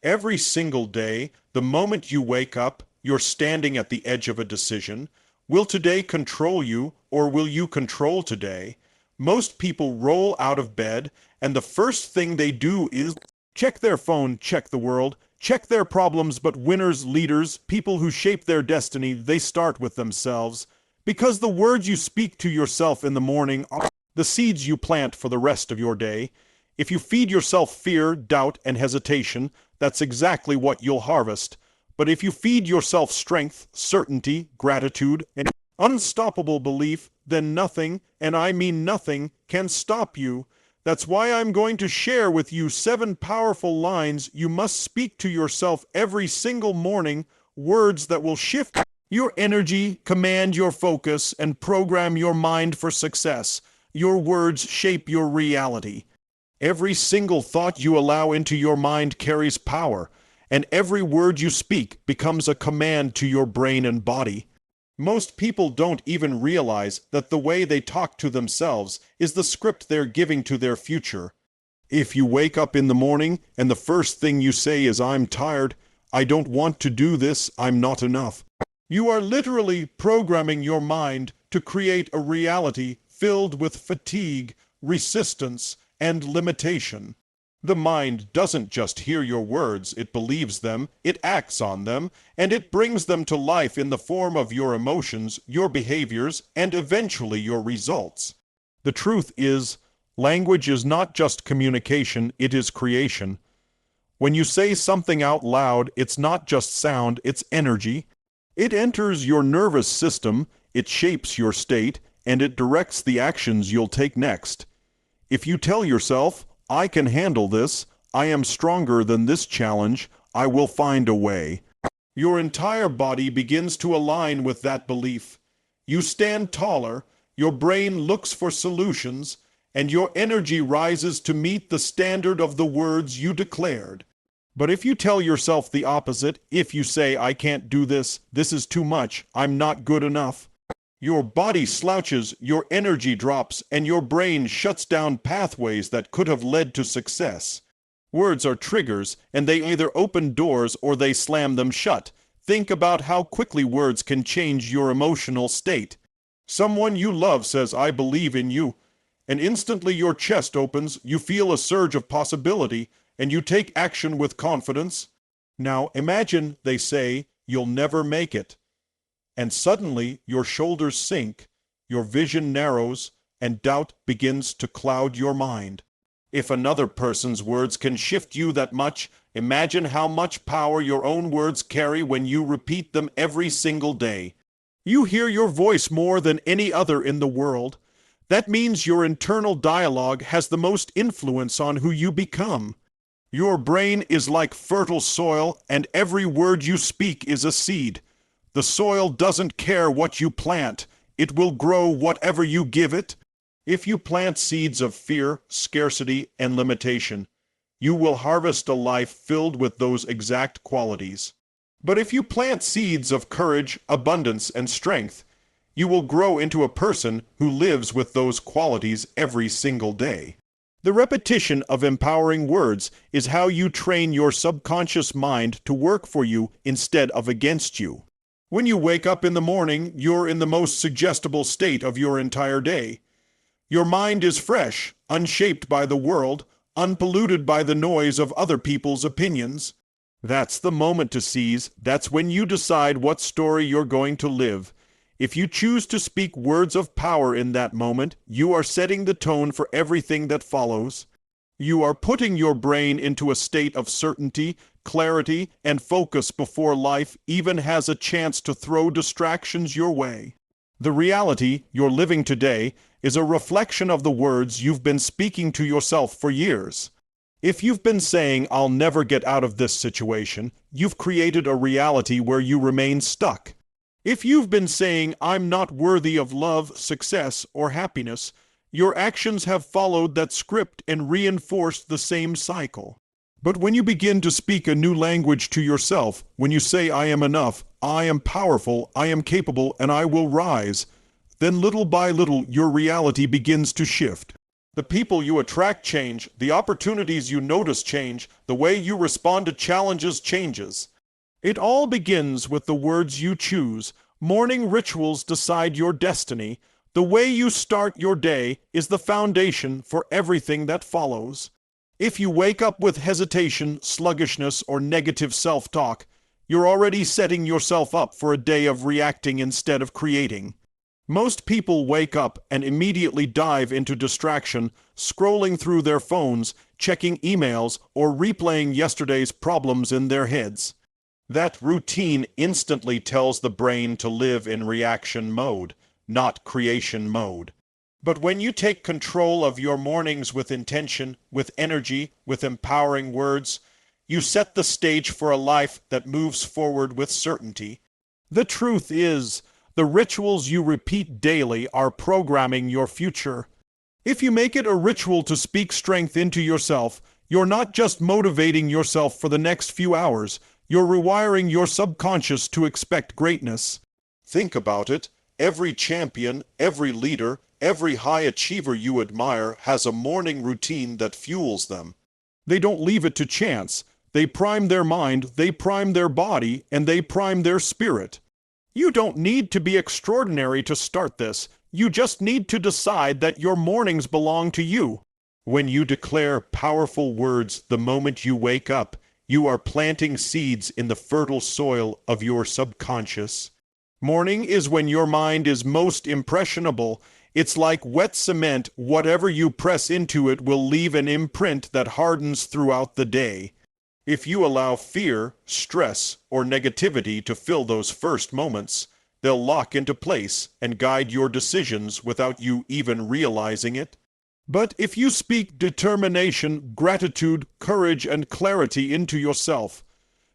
Every single day, the moment you wake up, you're standing at the edge of a decision. Will today control you, or will you control today? Most people roll out of bed, and the first thing they do is check their phone, check the world, check their problems, but winners, leaders, people who shape their destiny, they start with themselves. Because the words you speak to yourself in the morning are the seeds you plant for the rest of your day. If you feed yourself fear, doubt, and hesitation, that's exactly what you'll harvest. But if you feed yourself strength, certainty, gratitude, and unstoppable belief, then nothing, and I mean nothing, can stop you. That's why I'm going to share with you 7 powerful lines you must speak to yourself every single morning, words that will shift your energy, command your focus, and program your mind for success. Your words shape your reality. Every single thought you allow into your mind carries power, and every word you speak becomes a command to your brain and body. Most people don't even realize that the way they talk to themselves is the script they're giving to their future. If you wake up in the morning and the first thing you say is, "I'm tired, I don't want to do this, I'm not enough," you are literally programming your mind to create a reality filled with fatigue, resistance, and limitation. The mind doesn't just hear your words, it believes them, it acts on them, and it brings them to life in the form of your emotions, your behaviors, and eventually your results. The truth is, language is not just communication, it is creation. When you say something out loud, it's not just sound, it's energy. It enters your nervous system, it shapes your state, and it directs the actions you'll take next. If you tell yourself, "I can handle this, I am stronger than this challenge, I will find a way," your entire body begins to align with that belief. You stand taller, your brain looks for solutions, and your energy rises to meet the standard of the words you declared. But if you tell yourself the opposite, if you say, "I can't do this, this is too much, I'm not good enough," your body slouches, your energy drops, and your brain shuts down pathways that could have led to success. Words are triggers, and they either open doors or they slam them shut. Think about how quickly words can change your emotional state. Someone you love says, "I believe in you," and instantly your chest opens, you feel a surge of possibility, and you take action with confidence. Now imagine they say, "You'll never make it." And suddenly your shoulders sink, your vision narrows, and doubt begins to cloud your mind. If another person's words can shift you that much, imagine how much power your own words carry when you repeat them every single day. You hear your voice more than any other in the world. That means your internal dialogue has the most influence on who you become. Your brain is like fertile soil, and every word you speak is a seed. The soil doesn't care what you plant. It will grow whatever you give it. If you plant seeds of fear, scarcity, and limitation, you will harvest a life filled with those exact qualities. But if you plant seeds of courage, abundance, and strength, you will grow into a person who lives with those qualities every single day. The repetition of empowering words is how you train your subconscious mind to work for you instead of against you. When you wake up in the morning, you're in the most suggestible state of your entire day. Your mind is fresh, unshaped by the world, unpolluted by the noise of other people's opinions. That's the moment to seize. That's when you decide what story you're going to live. If you choose to speak words of power in that moment, you are setting the tone for everything that follows. You are putting your brain into a state of certainty, clarity, and focus before life even has a chance to throw distractions your way. The reality you're living today is a reflection of the words you've been speaking to yourself for years. If you've been saying, "I'll never get out of this situation," you've created a reality where you remain stuck. If you've been saying, "I'm not worthy of love, success, or happiness," your actions have followed that script and reinforced the same cycle. But when you begin to speak a new language to yourself, when you say, "I am enough, I am powerful, I am capable, and I will rise," then little by little your reality begins to shift. The people you attract change, the opportunities you notice change, the way you respond to challenges changes. It all begins with the words you choose. Morning rituals decide your destiny. The way you start your day is the foundation for everything that follows. If you wake up with hesitation, sluggishness, or negative self-talk, you're already setting yourself up for a day of reacting instead of creating. Most people wake up and immediately dive into distraction, scrolling through their phones, checking emails, or replaying yesterday's problems in their heads. That routine instantly tells the brain to live in reaction mode, not creation mode. But when you take control of your mornings with intention, with energy, with empowering words, you set the stage for a life that moves forward with certainty. The truth is, the rituals you repeat daily are programming your future. If you make it a ritual to speak strength into yourself, you're not just motivating yourself for the next few hours, you're rewiring your subconscious to expect greatness. Think about it. Every champion, every leader, every high achiever you admire has a morning routine that fuels them. They don't leave it to chance. They prime their mind, they prime their body, and they prime their spirit. You don't need to be extraordinary to start this. You just need to decide that your mornings belong to you. When you declare powerful words the moment you wake up, you are planting seeds in the fertile soil of your subconscious. Morning is when your mind is most impressionable. It's like wet cement. Whatever you press into it will leave an imprint that hardens throughout the day. If you allow fear, stress, or negativity to fill those first moments, they'll lock into place and guide your decisions without you even realizing it. But if you speak determination, gratitude, courage, and clarity into yourself,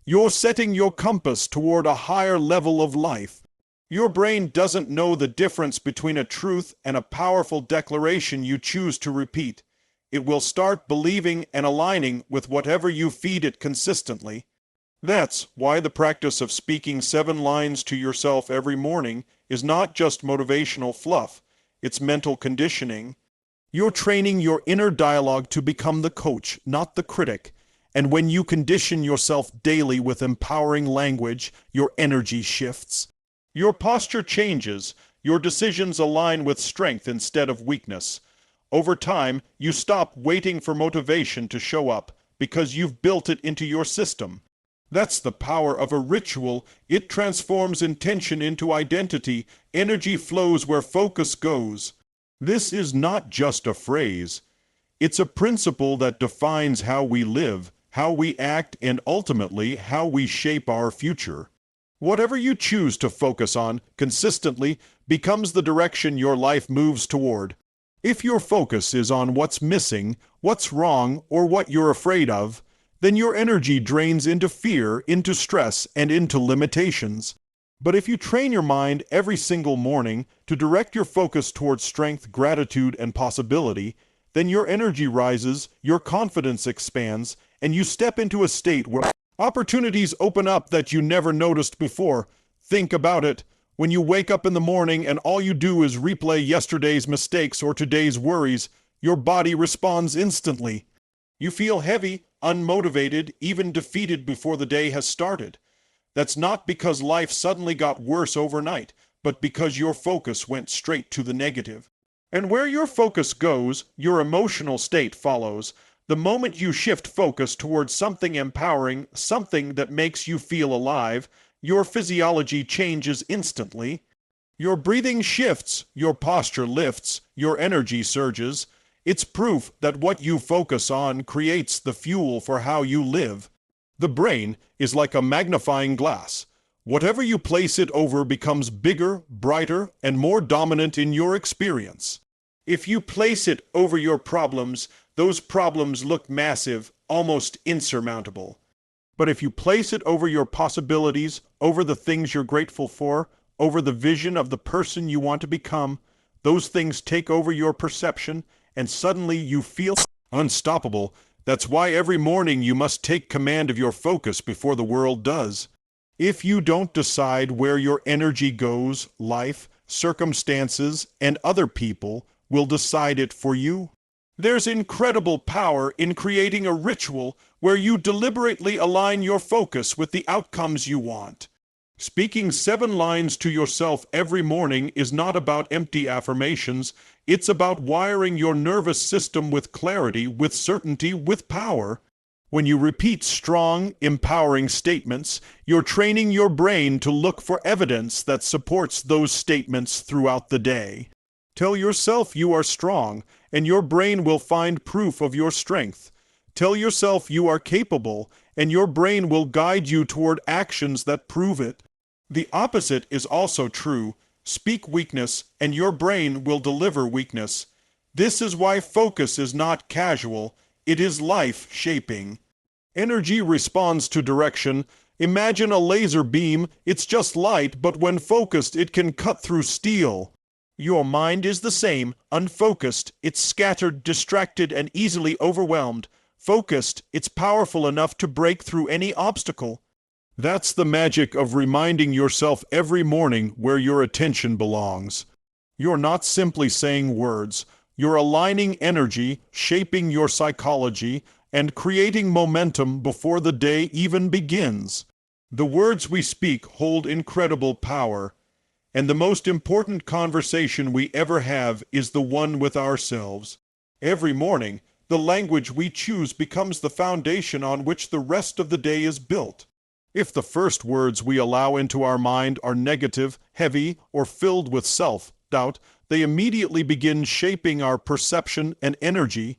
you're setting your compass toward a higher level of life. Your brain doesn't know the difference between a truth and a powerful declaration you choose to repeat. It will start believing and aligning with whatever you feed it consistently. That's why the practice of speaking 7 lines to yourself every morning is not just motivational fluff, it's mental conditioning. You're training your inner dialogue to become the coach, not the critic. And when you condition yourself daily with empowering language, your energy shifts. Your posture changes, your decisions align with strength instead of weakness. Over time, you stop waiting for motivation to show up because you've built it into your system. That's the power of a ritual. It transforms intention into identity. Energy flows where focus goes. This is not just a phrase. It's a principle that defines how we live, how we act, and ultimately how we shape our future. Whatever you choose to focus on consistently becomes the direction your life moves toward. If your focus is on what's missing, what's wrong, or what you're afraid of, then your energy drains into fear, into stress, and into limitations. But if you train your mind every single morning to direct your focus towards strength, gratitude, and possibility, then your energy rises, your confidence expands, and you step into a state where opportunities open up that you never noticed before. Think about it. When you wake up in the morning and all you do is replay yesterday's mistakes or today's worries, your body responds instantly. You feel heavy, unmotivated, even defeated before the day has started. That's not because life suddenly got worse overnight, but because your focus went straight to the negative. And where your focus goes, your emotional state follows. The moment you shift focus towards something empowering, something that makes you feel alive, your physiology changes instantly. Your breathing shifts, your posture lifts, your energy surges. It's proof that what you focus on creates the fuel for how you live. The brain is like a magnifying glass. Whatever you place it over becomes bigger, brighter, and more dominant in your experience. If you place it over your problems, those problems look massive, almost insurmountable. But if you place it over your possibilities, over the things you're grateful for, over the vision of the person you want to become, those things take over your perception, and suddenly you feel unstoppable. That's why every morning you must take command of your focus before the world does. If you don't decide where your energy goes, life, circumstances, and other people will decide it for you. There's incredible power in creating a ritual where you deliberately align your focus with the outcomes you want. Speaking 7 lines to yourself every morning is not about empty affirmations. It's about wiring your nervous system with clarity, with certainty, with power. When you repeat strong, empowering statements, you're training your brain to look for evidence that supports those statements throughout the day. Tell yourself you are strong, and your brain will find proof of your strength. Tell yourself you are capable, and your brain will guide you toward actions that prove it. The opposite is also true. Speak weakness, and your brain will deliver weakness. This is why focus is not casual, it is life-shaping. Energy responds to direction. Imagine a laser beam. It's just light, but when focused, it can cut through steel. Your mind is the same. Unfocused, it's scattered, distracted, and easily overwhelmed. Focused, it's powerful enough to break through any obstacle. That's the magic of reminding yourself every morning where your attention belongs. You're not simply saying words. You're aligning energy, shaping your psychology, and creating momentum before the day even begins. The words we speak hold incredible power, and the most important conversation we ever have is the one with ourselves. Every morning, the language we choose becomes the foundation on which the rest of the day is built. If the first words we allow into our mind are negative, heavy, or filled with self-doubt, they immediately begin shaping our perception and energy.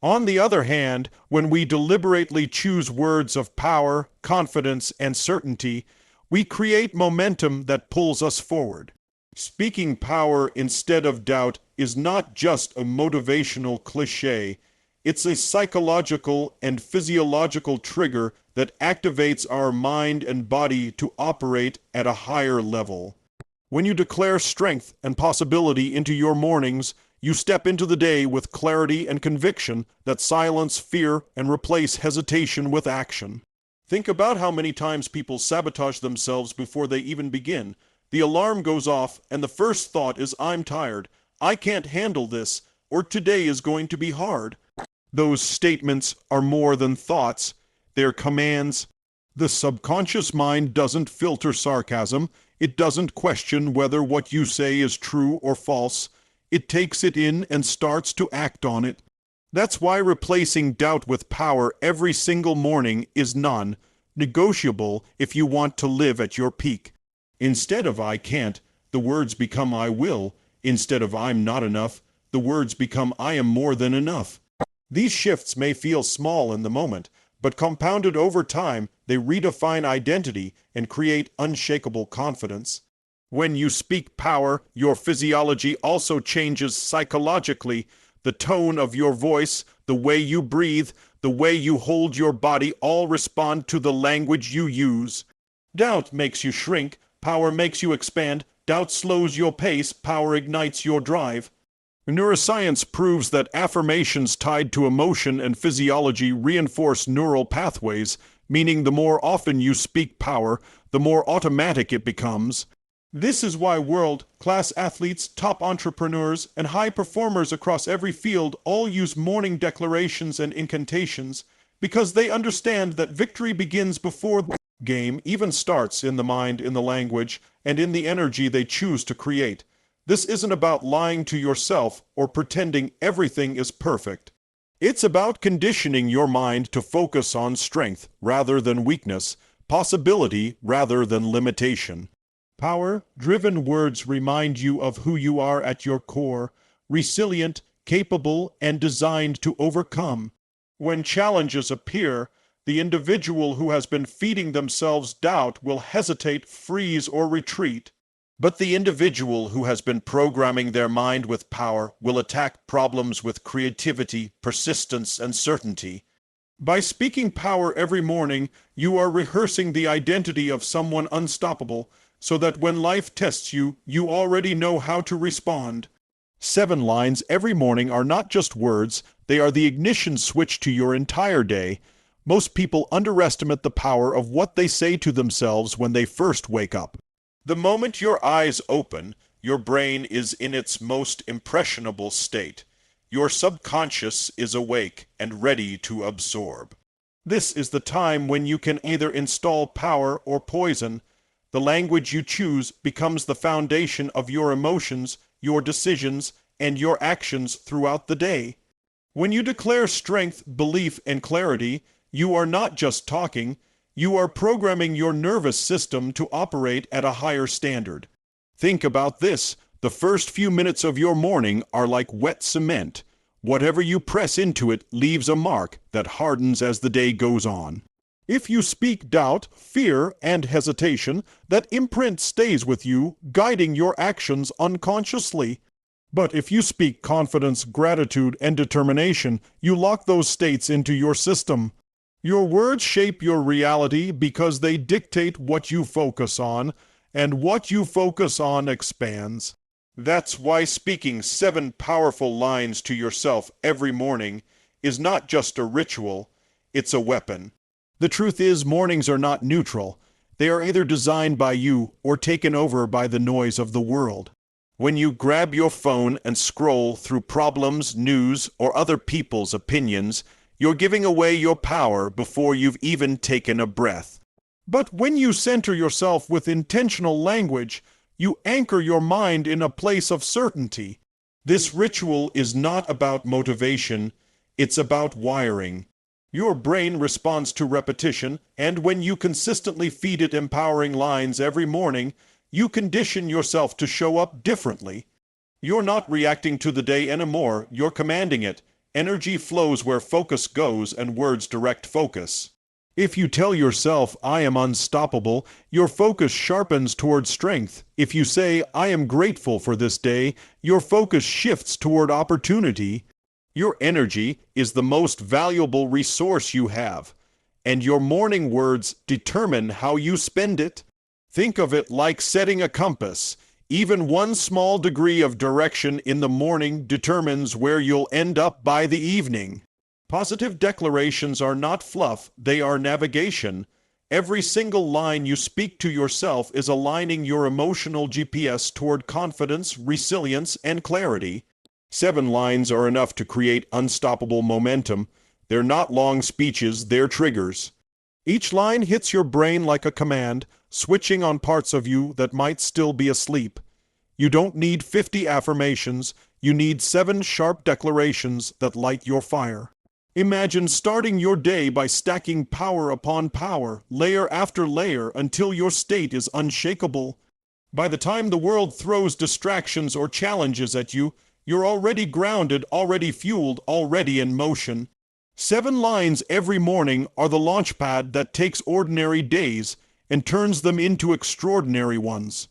On the other hand, when we deliberately choose words of power, confidence, and certainty, we create momentum that pulls us forward. Speaking power instead of doubt is not just a motivational cliché. It's a psychological and physiological trigger that activates our mind and body to operate at a higher level. When you declare strength and possibility into your mornings, you step into the day with clarity and conviction that silence fear and replace hesitation with action. Think about how many times people sabotage themselves before they even begin. The alarm goes off and the first thought is, "I'm tired, I can't handle this," or "today is going to be hard." Those statements are more than thoughts, they're commands. The subconscious mind doesn't filter sarcasm. It doesn't question whether what you say is true or false. It takes it in and starts to act on it. That's why replacing doubt with power every single morning is non-negotiable if you want to live at your peak. Instead of "I can't," the words become "I will." Instead of "I'm not enough," the words become "I am more than enough." These shifts may feel small in the moment, but compounded over time, they redefine identity and create unshakable confidence. When you speak power, your physiology also changes psychologically. The tone of your voice, the way you breathe, the way you hold your body all respond to the language you use. Doubt makes you shrink, power makes you expand. Doubt slows your pace, power ignites your drive. Neuroscience proves that affirmations tied to emotion and physiology reinforce neural pathways, meaning the more often you speak power, the more automatic it becomes. This is why world-class athletes, top entrepreneurs, and high performers across every field all use morning declarations and incantations, because they understand that victory begins before the game even starts, in the mind, in the language, and in the energy they choose to create. This isn't about lying to yourself or pretending everything is perfect. It's about conditioning your mind to focus on strength rather than weakness, possibility rather than limitation. Power-driven words remind you of who you are at your core, resilient, capable, and designed to overcome. When challenges appear, the individual who has been feeding themselves doubt will hesitate, freeze, or retreat. But the individual who has been programming their mind with power will attack problems with creativity, persistence, and certainty. By speaking power every morning, you are rehearsing the identity of someone unstoppable, so that when life tests you, you already know how to respond. 7 lines every morning are not just words, they are the ignition switch to your entire day. Most people underestimate the power of what they say to themselves when they first wake up. The moment your eyes open, your brain is in its most impressionable state. Your subconscious is awake and ready to absorb. This is the time when you can either install power or poison. The language you choose becomes the foundation of your emotions, your decisions, and your actions throughout the day. When you declare strength, belief, and clarity, you are not just talking, you are programming your nervous system to operate at a higher standard. Think about this. The first few minutes of your morning are like wet cement. Whatever you press into it leaves a mark that hardens as the day goes on. If you speak doubt, fear, and hesitation, that imprint stays with you, guiding your actions unconsciously. But if you speak confidence, gratitude, and determination, you lock those states into your system. Your words shape your reality because they dictate what you focus on, and what you focus on expands. That's why speaking 7 powerful lines to yourself every morning is not just a ritual, it's a weapon. The truth is, mornings are not neutral. They are either designed by you or taken over by the noise of the world. When you grab your phone and scroll through problems, news, or other people's opinions, you're giving away your power before you've even taken a breath. But when you center yourself with intentional language, you anchor your mind in a place of certainty. This ritual is not about motivation, it's about wiring. Your brain responds to repetition, and when you consistently feed it empowering lines every morning, you condition yourself to show up differently. You're not reacting to the day anymore, you're commanding it. Energy flows where focus goes, and words direct focus. If you tell yourself, I am unstoppable, your focus sharpens toward strength. If you say, I am grateful for this day, your focus shifts toward opportunity. Your energy is the most valuable resource you have, and your morning words determine how you spend it. Think of it like setting a compass. Even one small degree of direction in the morning determines where you'll end up by the evening. Positive declarations are not fluff, they are navigation. Every single line you speak to yourself is aligning your emotional GPS toward confidence, resilience, and clarity. 7 lines are enough to create unstoppable momentum. They're not long speeches, they're triggers. Each line hits your brain like a command, switching on parts of you that might still be asleep. You don't need 50 affirmations, you need 7 sharp declarations that light your fire. Imagine starting your day by stacking power upon power, layer after layer, until your state is unshakable. By the time the world throws distractions or challenges at you, you're already grounded, already fueled, already in motion. 7 lines every morning are the launch pad that takes ordinary days and turns them into extraordinary ones.